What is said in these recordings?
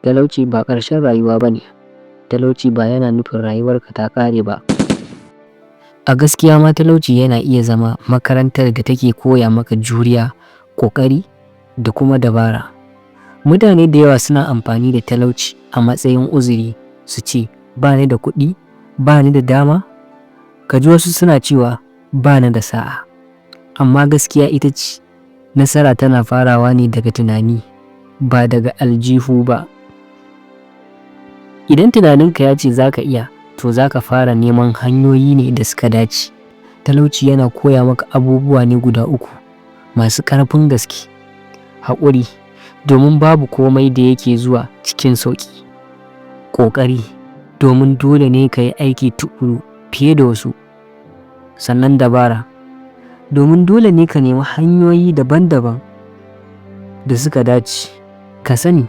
Talauci ba ƙarshen rayuwa ba ne. Talauci ba yana nufin rayuwarka ta ƙare ba. A gaskiya ma talauci yana iya zama makarantar da take koya maka juriya, ƙoƙari da kuma dabara. Mutane da yawa suna amfani da talauci a matsayin uzuri, su ce ba ni da kuɗi, ba ni da dama. Ka ji wasu suna cewa ba ni da sa'a. Amma gaskiya ita ce nasara tana farawa ne daga tunani, ba daga aljihu ba. Idan tunaninka ya ce za ka iya, to za ka fara neman hanyoyi ne da suka dace. Talauci yana koya maka abubuwa ne guda uku masu ƙarfin gaske. Haƙuri, domin babu komai da yake zuwa cikin sauƙi. Ƙoƙari, domin dole ne ka yi aiki tuƙuru fiye da wasu. Sannan dabara, domin dole ne ka nemi hanyoyi daban-daban da suka dace. Ka sani,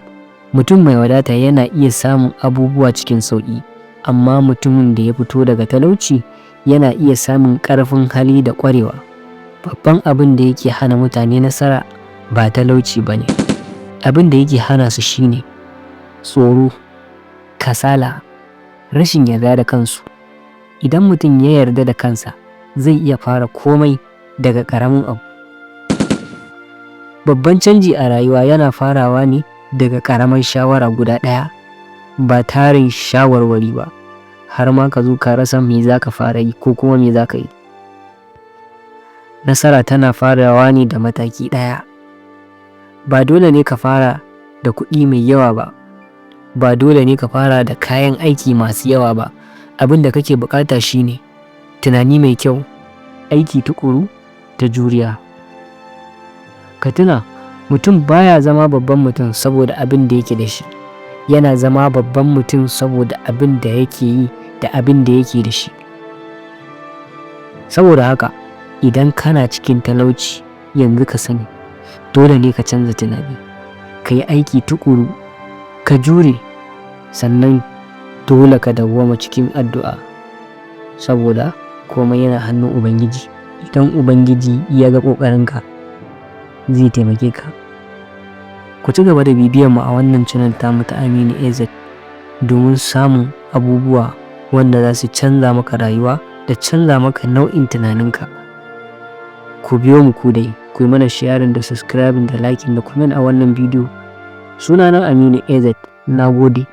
mutum mai wadata yana iya samun abubuwa cikin sauƙi, amma mutumin da ya fito daga talauci yana iya samun ƙarfin hali da ƙwarewa. Babban abin da yake hana mutane nasara ba talauci ba ne. Abin da yake hana su shine tsoro, kasala, rashin yarda da kansu. Idan mutum ya yarda da kansa, zai iya fara komai daga ƙaramin abu. Babban canji a rayuwa yana farawa ne daga ƙaramar shawara guda ɗaya, ba tarin shawarwari ba, har ma ka zo ka rasa me za ka fara yi ko kuma me za ka yi. Nasara tana farawa ne da mataki ɗaya. Ba dole ne ka fara da kuɗi mai yawa ba, ba dole ne ka fara da kayan aiki masu yawa ba. Abin da kake buƙata shine tunani mai kyau, aiki tuƙuru da juriya. Ka tuna, mutum baya zama babban mutum saboda abin da yake da shi. Yana zama babban mutum saboda abin da yake yi da abin da yake da shi. Saboda haka, idan kana cikin talauci yanzu ka sani, dole ne ka canza tunani, ka yi aiki tuƙuru, ka jure, sannan dole ka dawwama cikin addu'a, saboda komai yana hannun Ubangiji. Idan Ubangiji ya ga ƙoƙarinka, zai taimake ka. Ku ci gaba da bibiyar mu a wannan channel tamu ta Aminu AZ domin samun abubuwa wanda za su canza maka rayuwa da canza maka nau'in tunaninka. Ku biyo mu ku dai, ku yi mana sharing da subscribing da liking da comment a wannan bidiyo. Sunana Aminu AZ. Na gode.